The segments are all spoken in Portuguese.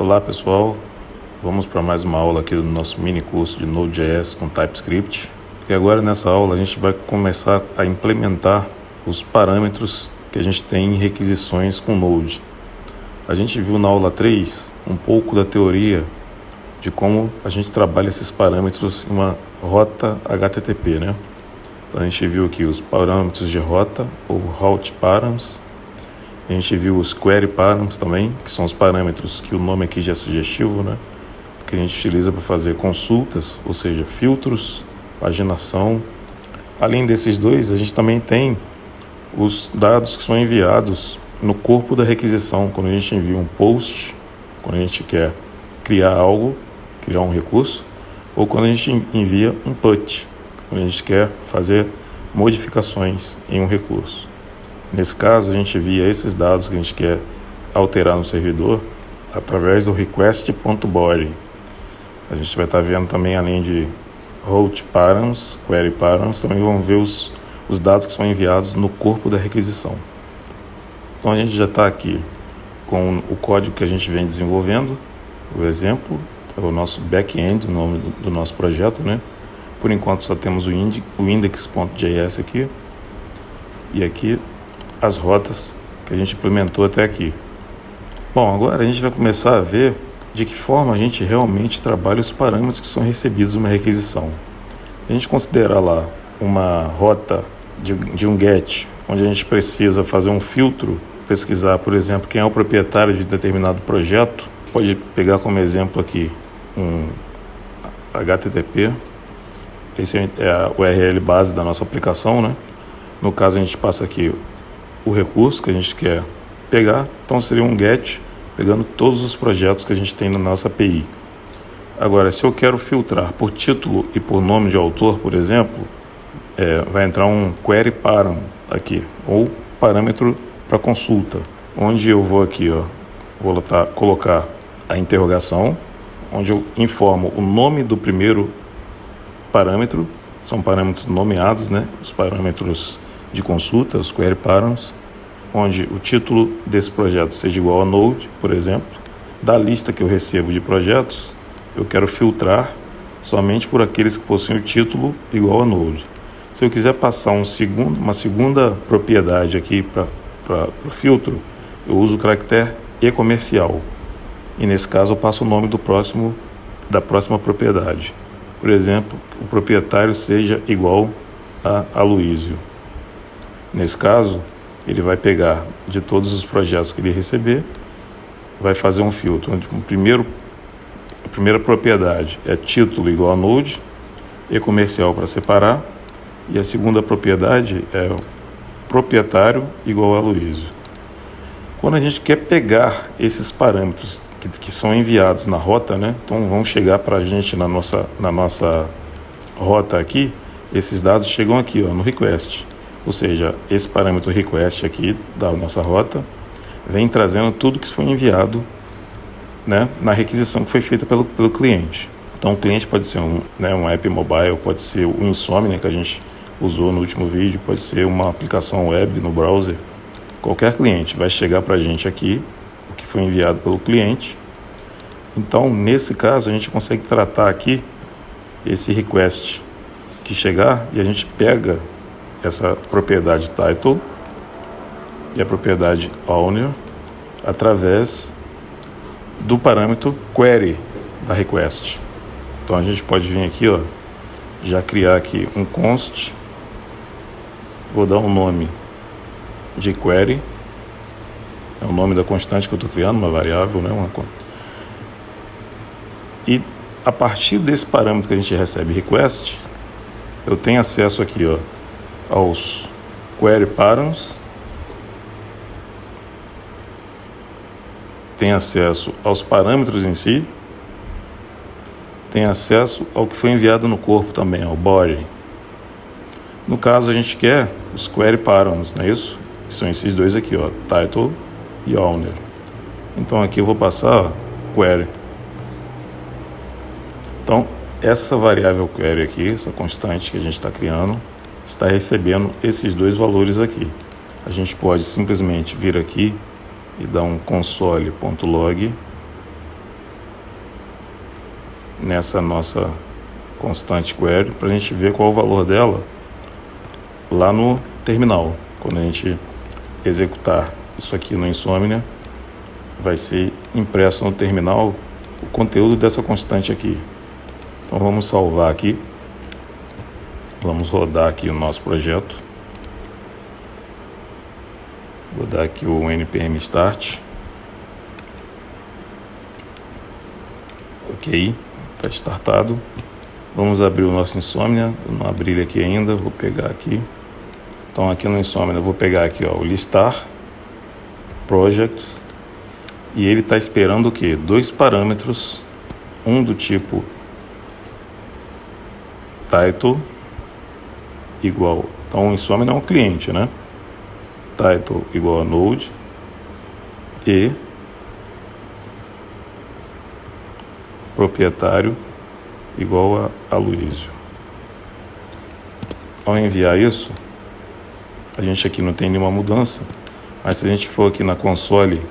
Olá pessoal, vamos para mais uma aula aqui do nosso mini curso de Node.js com TypeScript. E agora nessa aula a gente vai começar a implementar os parâmetros que a gente tem em requisições com Node. A gente viu na aula 3 um pouco da teoria de como a gente trabalha esses parâmetros em uma rota HTTP, né? Então a gente viu aqui os parâmetros de rota, ou route params. A gente viu os query params também, que são os parâmetros que o nome aqui já é sugestivo, né? Que a gente utiliza para fazer consultas, ou seja, filtros, paginação. Além desses dois, a gente também tem os dados que são enviados no corpo da requisição. Quando a gente envia um post, quando a gente quer criar algo, criar um recurso, ou quando a gente envia um put, quando a gente quer fazer modificações em um recurso. Nesse caso, a gente envia esses dados que a gente quer alterar no servidor através do request.body. A gente vai estar vendo também, além de route params, query params, também vamos ver os dados que são enviados no corpo da requisição. Então a gente já está aqui com o código que a gente vem desenvolvendo, o exemplo, é o nosso back-end, o nome do nosso projeto, né? Por enquanto só temos o index.js aqui, e aqui as rotas que a gente implementou até aqui. Bom, agora a gente vai começar a ver de que forma a gente realmente trabalha os parâmetros que são recebidos numa requisição. Se a gente considerar lá uma rota de um GET, onde a gente precisa fazer um filtro, pesquisar, por exemplo, quem é o proprietário de determinado projeto, pode pegar como exemplo aqui um HTTP, esse é a URL base da nossa aplicação, né? No caso a gente passa aqui o recurso que a gente quer pegar, então seria um GET pegando todos os projetos que a gente tem na nossa API. Agora, se eu quero filtrar por título e por nome de autor, por exemplo, vai entrar um query param aqui, ou parâmetro para consulta, onde eu vou aqui, vou colocar a interrogação, onde eu informo o nome do primeiro parâmetro, são parâmetros nomeados, né? Os parâmetros de consulta, os query params, onde o título desse projeto seja igual a Node, por exemplo. Da lista que eu recebo de projetos, eu quero filtrar somente por aqueles que possuem o título igual a Node. Se eu quiser passar uma segunda propriedade aqui para o filtro, eu uso o caractere e-comercial. E nesse caso eu passo o nome da próxima propriedade. Por exemplo, o proprietário seja igual a Aloysio. Nesse caso, ele vai pegar de todos os projetos que ele receber, vai fazer um filtro, onde a primeira propriedade é título igual a Node, e comercial para separar, e a segunda propriedade é proprietário igual a Aloysio. Quando a gente quer pegar esses parâmetros que são enviados na rota, né? Então vão chegar para a gente na nossa rota aqui, esses dados chegam aqui, no request. Ou seja, esse parâmetro request aqui da nossa rota vem trazendo tudo que foi enviado, né, na requisição que foi feita pelo cliente. Então o cliente pode ser um app mobile, pode ser o Insomnia que a gente usou no último vídeo, pode ser uma aplicação web no browser. Qualquer cliente vai chegar para a gente aqui, o que foi enviado pelo cliente. Então, nesse caso, a gente consegue tratar aqui esse request que chegar e a gente pega essa propriedade title e a propriedade owner através do parâmetro query da request. Então, a gente pode vir aqui, já criar aqui um const, vou dar um nome de query, é o nome da constante que eu estou criando, uma variável, né? E a partir desse parâmetro que a gente recebe request, eu tenho acesso aqui, aos query params, tenho acesso aos parâmetros em si, tenho acesso ao que foi enviado no corpo também, ao body. No caso, a gente quer os query params, não é isso? Que são esses dois aqui, title e owner. Então aqui eu vou passar query. Então essa variável query aqui, essa constante que a gente está criando, está recebendo esses dois valores aqui. A gente pode simplesmente vir aqui e dar um console.log nessa nossa constante query para a gente ver qual o valor dela lá no terminal. Quando a gente executar isso aqui no Insomnia, vai ser impresso no terminal o conteúdo dessa constante aqui. Então vamos salvar aqui, vamos rodar aqui o nosso projeto, vou dar aqui o npm start, ok, está startado. Vamos abrir o nosso Insomnia, eu não abri ele aqui ainda, vou pegar aqui. Então aqui no Insomnia eu vou pegar aqui, ó, o listar projects, e ele está esperando o que? 2 parâmetros, um do tipo title igual, então o Insomnia é um cliente, né? Title igual a node e proprietário igual a Aloysio. Ao enviar isso, a gente aqui não tem nenhuma mudança, mas se a gente for aqui na console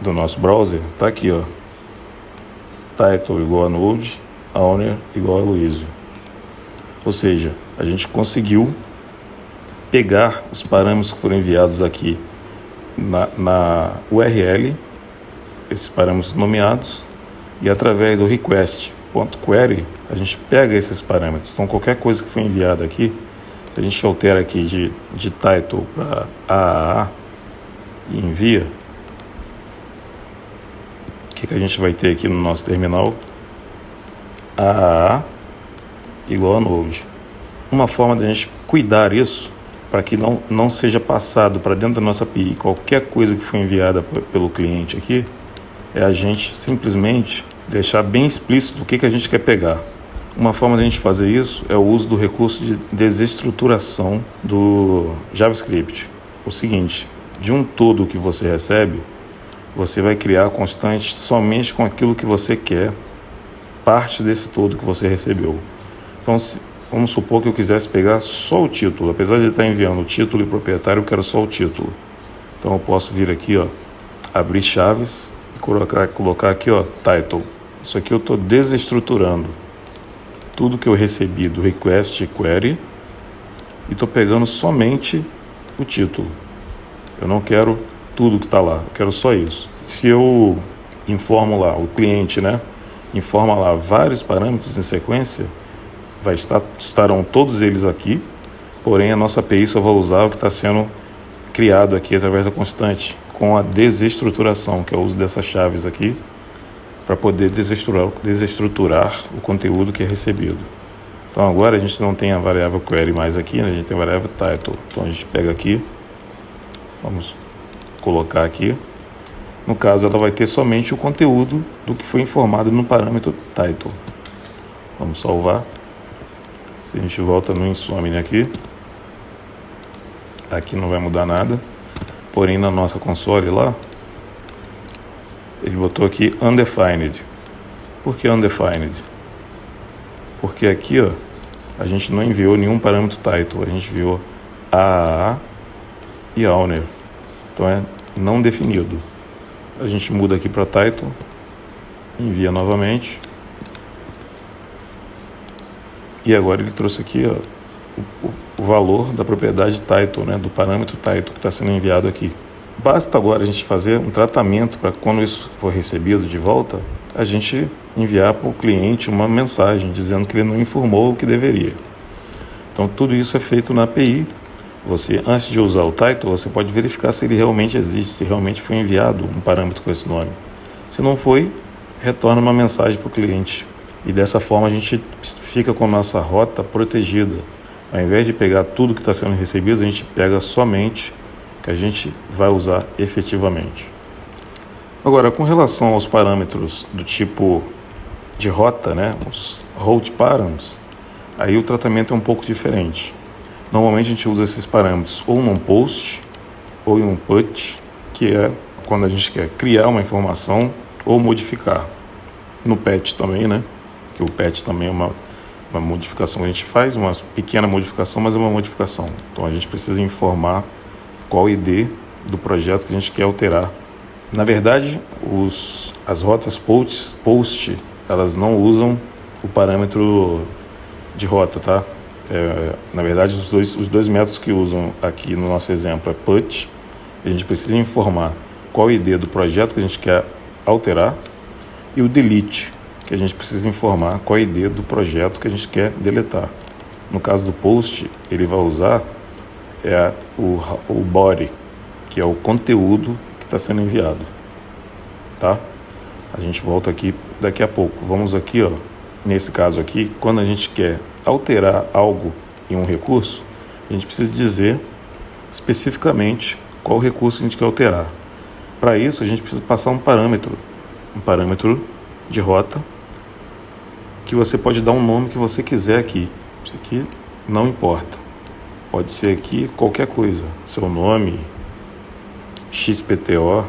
do nosso browser, tá aqui, ó, title igual a node, owner igual a Aloysio. Ou seja, a gente conseguiu pegar os parâmetros que foram enviados aqui na URL, esses parâmetros nomeados, e através do request.query a gente pega esses parâmetros. Então qualquer coisa que foi enviada aqui, se a gente altera aqui de title para AAA e envia, o que a gente vai ter aqui no nosso terminal? AAA igual a node. Uma forma de a gente cuidar isso, para que não seja passado para dentro da nossa API qualquer coisa que foi enviada pelo cliente aqui, é a gente simplesmente deixar bem explícito o que a gente quer pegar. Uma forma de a gente fazer isso é o uso do recurso de desestruturação do JavaScript. O seguinte, de um todo que você recebe, você vai criar constante somente com aquilo que você quer, parte desse todo que você recebeu. Então, vamos supor que eu quisesse pegar só o título. Apesar de ele estar enviando o título e o proprietário, eu quero só o título. Então eu posso vir aqui, ó, abrir chaves e colocar aqui, ó, title. Isso aqui eu estou desestruturando tudo que eu recebi do request query e estou pegando somente o título. Eu não quero tudo que está lá, eu quero só isso. Se eu informo lá, o cliente, né, informa lá vários parâmetros em sequência, estarão todos eles aqui, porém a nossa API só vai usar o que está sendo criado aqui através da constante, com a desestruturação, que é o uso dessas chaves aqui, para poder desestruturar o conteúdo que é recebido. Então agora a gente não tem a variável query mais aqui, né? A gente tem a variável title. Então a gente pega aqui, vamos colocar aqui. No caso, ela vai ter somente o conteúdo do que foi informado no parâmetro title. Vamos salvar. Se a gente volta no Insomnia aqui não vai mudar nada. Porém, na nossa console lá, ele botou aqui undefined. Por que undefined? Porque aqui, ó, a gente não enviou nenhum parâmetro title, a gente enviou AAA e owner. Então é não definido. A gente muda aqui para title, envia novamente. E agora ele trouxe aqui, ó, o valor da propriedade title, né, do parâmetro title que está sendo enviado aqui. Basta agora a gente fazer um tratamento para quando isso for recebido de volta, a gente enviar para o cliente uma mensagem dizendo que ele não informou o que deveria. Então tudo isso é feito na API. Você, antes de usar o title, você pode verificar se ele realmente existe, se realmente foi enviado um parâmetro com esse nome. Se não foi, retorna uma mensagem para o cliente. E dessa forma a gente fica com a nossa rota protegida. Ao invés de pegar tudo que está sendo recebido, a gente pega somente o que a gente vai usar efetivamente. Agora, com relação aos parâmetros do tipo de rota, né, os route params, aí o tratamento é um pouco diferente. Normalmente a gente usa esses parâmetros ou num post ou em um put, que é quando a gente quer criar uma informação ou modificar. No patch também, né? Que o patch também é uma modificação que a gente faz, uma pequena modificação, mas é uma modificação. Então a gente precisa informar qual o ID do projeto que a gente quer alterar. Na verdade, as rotas post elas não usam o parâmetro de rota, tá? Na verdade, os dois métodos que usam aqui no nosso exemplo é put, a gente precisa informar qual é o ID do projeto que a gente quer alterar, e o delete, que a gente precisa informar qual é o ID do projeto que a gente quer deletar. No caso do post, ele vai usar o body, que é o conteúdo que está sendo enviado, tá? A gente volta aqui daqui a pouco. Vamos aqui, ó, nesse caso aqui, quando a gente quer alterar algo em um recurso, a gente precisa dizer especificamente qual recurso a gente quer alterar. Para isso, a gente precisa passar um parâmetro de rota, que você pode dar um nome que você quiser aqui. Isso aqui não importa. Pode ser aqui qualquer coisa. Seu nome, XPTO,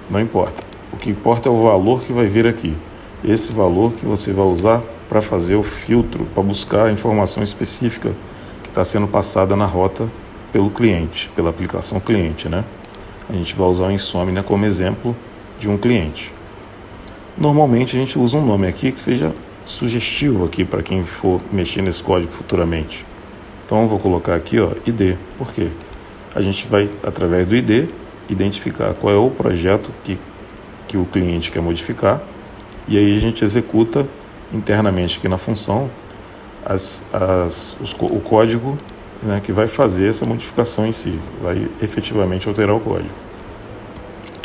não importa. O que importa é o valor que vai vir aqui. Esse valor que você vai usar para fazer o filtro, para buscar a informação específica que está sendo passada na rota pelo cliente, pela aplicação cliente, né? A gente vai usar o Insomnia como exemplo de um cliente. Normalmente a gente usa um nome aqui que seja sugestivo aqui para quem for mexer nesse código futuramente. Então eu vou colocar aqui, ó, ID. Por quê? A gente vai, através do ID, identificar qual é o projeto que o cliente quer modificar, e aí a gente executa internamente aqui na função o código, né, que vai fazer essa modificação em si, vai efetivamente alterar o código.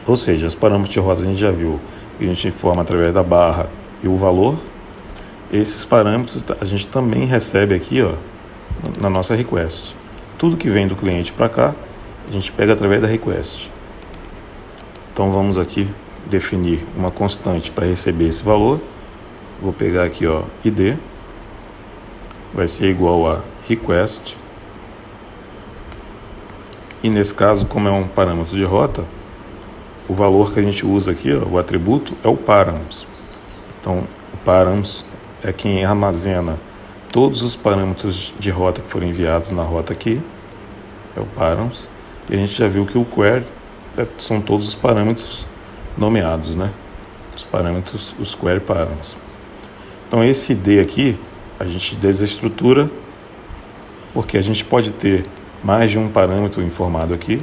Ou seja, os parâmetros de rota a gente já viu, a gente informa através da barra e o valor. Esses parâmetros a gente também recebe aqui, ó, na nossa request. Tudo que vem do cliente para cá, a gente pega através da request. Então vamos aqui definir uma constante para receber esse valor. Vou pegar aqui, ó, ID, vai ser igual a request. E nesse caso, como é um parâmetro de rota, o valor que a gente usa aqui, ó, o atributo, é o params. Então, o params é quem armazena todos os parâmetros de rota que foram enviados na rota aqui, é o params. E a gente já viu que o query são todos os parâmetros nomeados, né? Os parâmetros, os query params. Então, esse ID aqui, a gente desestrutura, porque a gente pode ter mais de um parâmetro informado aqui.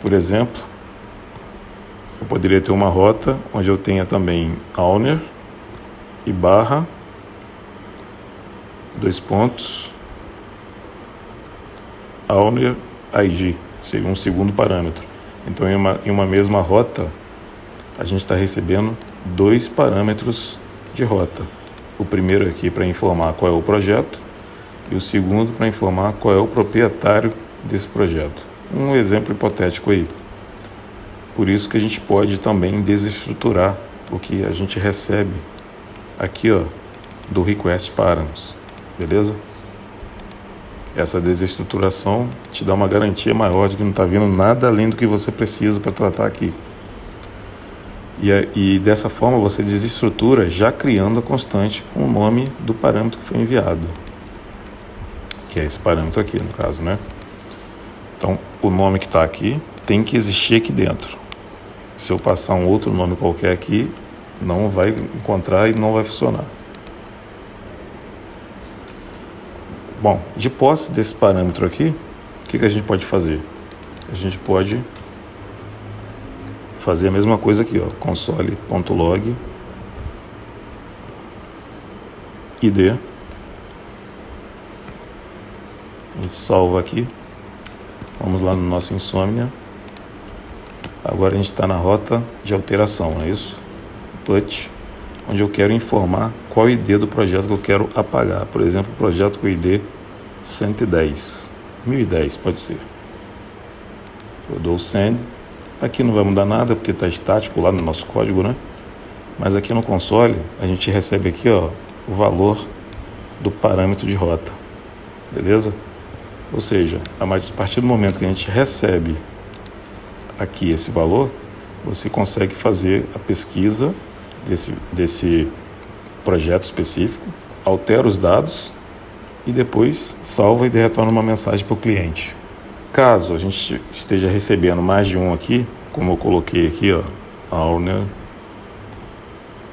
Por exemplo, eu poderia ter uma rota onde eu tenha também owner e barra, dois pontos, owner ID, seria um segundo parâmetro. Então, em uma mesma rota, a gente está recebendo dois parâmetros de rota. O primeiro aqui para informar qual é o projeto, e o segundo para informar qual é o proprietário desse projeto. Um exemplo hipotético aí. Por isso que a gente pode também desestruturar o que a gente recebe aqui, ó, do request params, beleza? Essa desestruturação te dá uma garantia maior de que não está vindo nada além do que você precisa para tratar aqui. E dessa forma você desestrutura já criando a constante com o nome do parâmetro que foi enviado, que é esse parâmetro aqui no caso, né? Então o nome que está aqui tem que existir aqui dentro. Se eu passar um outro nome qualquer aqui, não vai encontrar e não vai funcionar. Bom, de posse desse parâmetro aqui, o que a gente pode fazer? A gente pode fazer a mesma coisa aqui, ó, console.log ID. A gente salva aqui. Vamos lá no nosso Insomnia. Agora a gente está na rota de alteração, não é isso? Put, onde eu quero informar qual é o ID do projeto que eu quero apagar. Por exemplo, o projeto com o ID 110, 1010 pode ser. Eu dou o send. Aqui não vai mudar nada porque está estático lá no nosso código, né? Mas aqui no console a gente recebe aqui, ó, o valor do parâmetro de rota, beleza? Ou seja, a partir do momento que a gente recebe aqui esse valor, você consegue fazer a pesquisa desse projeto específico, altera os dados e depois salva e retorna uma mensagem para o cliente. Caso a gente esteja recebendo mais de um aqui, como eu coloquei aqui, ó, owner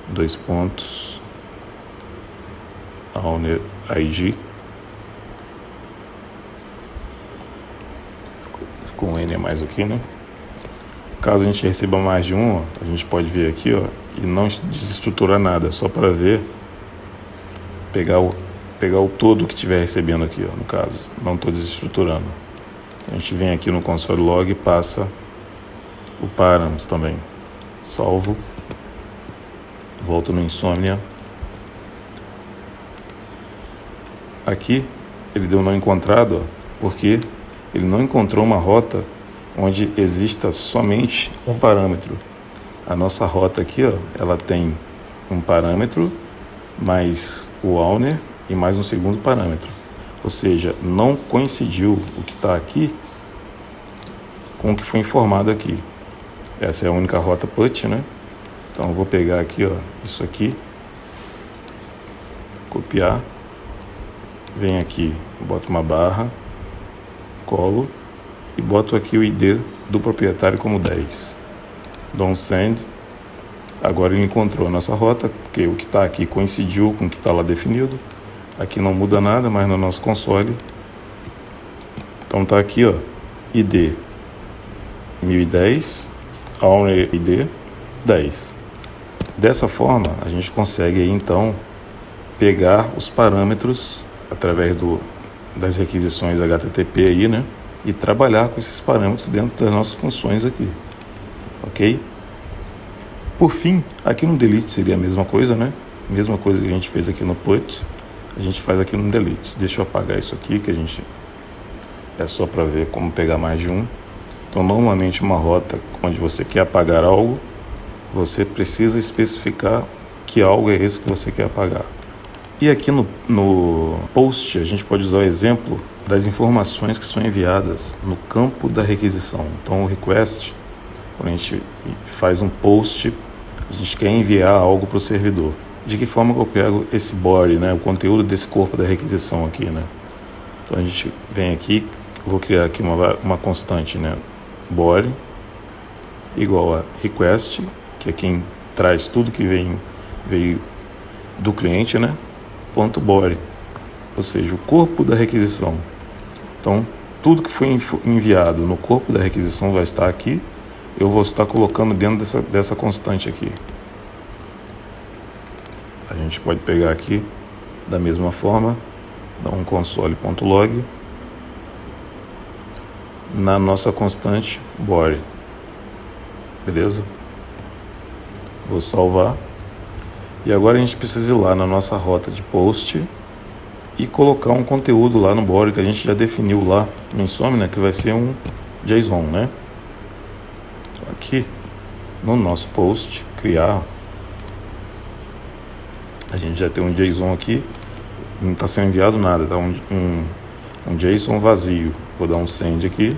dois pontos, owner ID, ficou um N a mais aqui, né? Caso a gente receba mais de um, ó, a gente pode vir aqui, ó, e não desestruturar nada, só para ver, pegar o todo que estiver recebendo aqui, ó, no caso, não estou desestruturando. A gente vem aqui no console log e passa o parâmetro também. Salvo, volto no Insomnia. Aqui ele deu não encontrado, ó, porque ele não encontrou uma rota onde exista somente um parâmetro. A nossa rota aqui, ó, ela tem um parâmetro mais o owner e mais um segundo parâmetro. Ou seja, não coincidiu o que está aqui com o que foi informado aqui. Essa é a única rota put, né? Então eu vou pegar aqui, ó, isso aqui, copiar, venho aqui, boto uma barra, colo e boto aqui o ID do proprietário como 10. Dou um send. Agora ele encontrou a nossa rota, porque o que está aqui coincidiu com o que está lá definido. Aqui não muda nada, mas no nosso console. Então tá aqui, ó, ID 1010, owner ID 10. Dessa forma, a gente consegue aí, então pegar os parâmetros através das requisições HTTP aí, né? E trabalhar com esses parâmetros dentro das nossas funções aqui, ok? Por fim, aqui no delete seria a mesma coisa, né? Mesma coisa que a gente fez aqui no put, a gente faz aqui no delete. Deixa eu apagar isso aqui, que a gente é só para ver como pegar mais de um. Então, normalmente uma rota onde você quer apagar algo, você precisa especificar que algo é esse que você quer apagar. E aqui no post, a gente pode usar o exemplo das informações que são enviadas no campo da requisição. Então, o request, quando a gente faz um post, a gente quer enviar algo para o servidor. De que forma que eu pego esse body, né, o conteúdo desse corpo da requisição aqui, né? Então, a gente vem aqui, vou criar aqui uma constante, né, body, igual a request, que é quem traz tudo que veio do cliente, né? Ponto body, ou seja, o corpo da requisição. Então, tudo que foi enviado no corpo da requisição vai estar aqui. Eu vou estar colocando dentro dessa constante aqui. A gente pode pegar aqui da mesma forma, dar um console.log na nossa constante body. Beleza? Vou salvar. E agora a gente precisa ir lá na nossa rota de post e colocar um conteúdo lá no body que a gente já definiu lá no Insomnia, que vai ser um JSON, né? Aqui no nosso post, criar, a gente já tem um JSON aqui, não está sendo enviado nada, tá um JSON vazio. Vou dar um send aqui,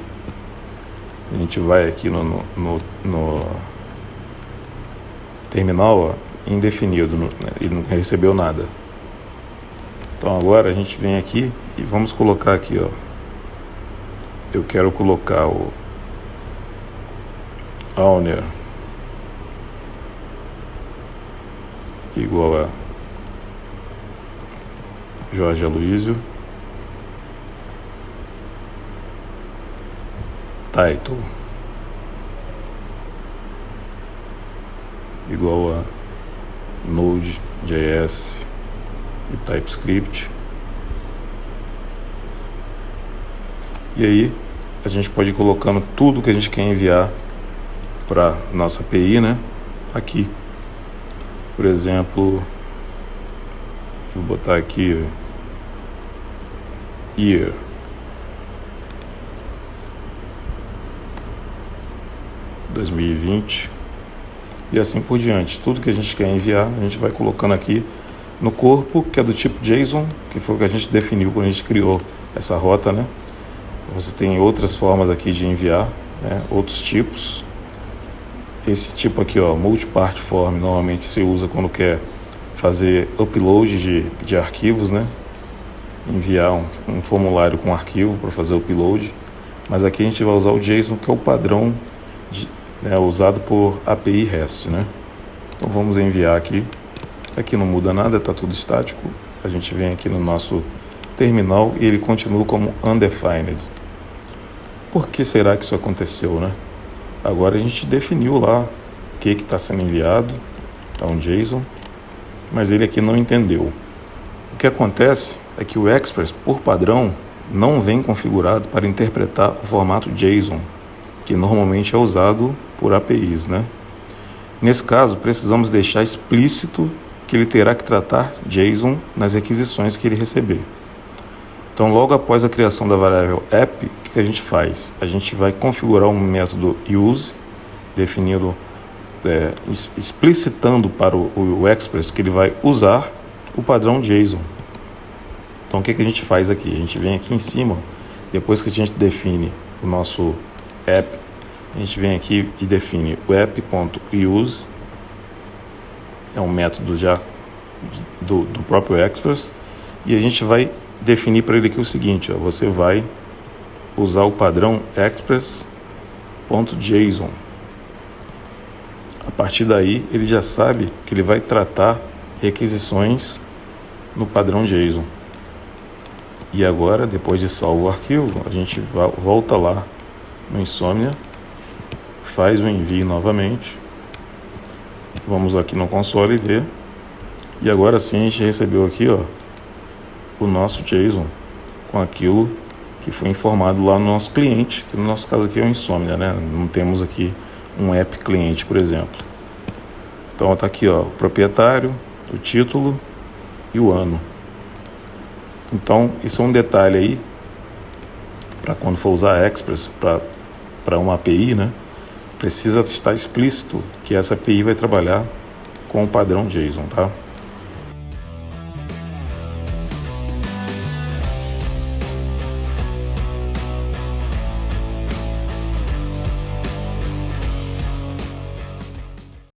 a gente vai aqui no terminal, ó, indefinido, ele não recebeu nada. Então agora a gente vem aqui e vamos colocar aqui, ó, eu quero colocar o owner igual a Jorge Aloysio, title igual a Node.js e TypeScript. E aí a gente pode ir colocando tudo que a gente quer enviar para nossa API, né? Aqui, por exemplo, vou botar aqui year, (2020) e assim por diante. Tudo que a gente quer enviar, a gente vai colocando aqui no corpo, que é do tipo JSON, que foi o que a gente definiu quando a gente criou essa rota, né? Você tem outras formas aqui de enviar, né? Outros tipos. Esse tipo aqui, ó, multipart form, normalmente se usa quando quer fazer upload de arquivos, né? Enviar um formulário com arquivo para fazer upload. Mas aqui a gente vai usar o JSON, que é o padrão usado por API REST, né? Então vamos enviar aqui. Aqui não muda nada, está tudo estático. A gente vem aqui no nosso terminal e ele continua como undefined. Por que será que isso aconteceu, né? Agora a gente definiu lá o que está sendo enviado, é um JSON, mas ele aqui não entendeu. O que acontece é que o Express, por padrão, não vem configurado para interpretar o formato JSON, que normalmente é usado por APIs, né? Nesse caso, precisamos deixar explícito que ele terá que tratar JSON nas requisições que ele receber. Então, logo após a criação da variável app, o que a gente faz? A gente vai configurar um método use, definindo, explicitando para o Express que ele vai usar o padrão JSON. Então, o que a gente faz aqui? A gente vem aqui em cima, depois que a gente define o nosso app, a gente vem aqui e define o app.use, é um método já do próprio Express, e a gente vai definir para ele aqui o seguinte, ó, você vai usar o padrão express.json. A partir daí, ele já sabe que ele vai tratar requisições no padrão JSON. E agora, depois de salvo o arquivo, a gente volta lá no Insomnia, faz o envio novamente. Vamos aqui no console e ver. E agora sim a gente recebeu aqui, ó, o nosso JSON com aquilo que foi informado lá no nosso cliente, que no nosso caso aqui é o Insomnia, né? Não temos aqui um app cliente, por exemplo. Então está aqui, ó, o proprietário, o título e o ano. Então isso é um detalhe aí para quando for usar Express para uma API, né? Precisa estar explícito que essa API vai trabalhar com o padrão JSON, tá?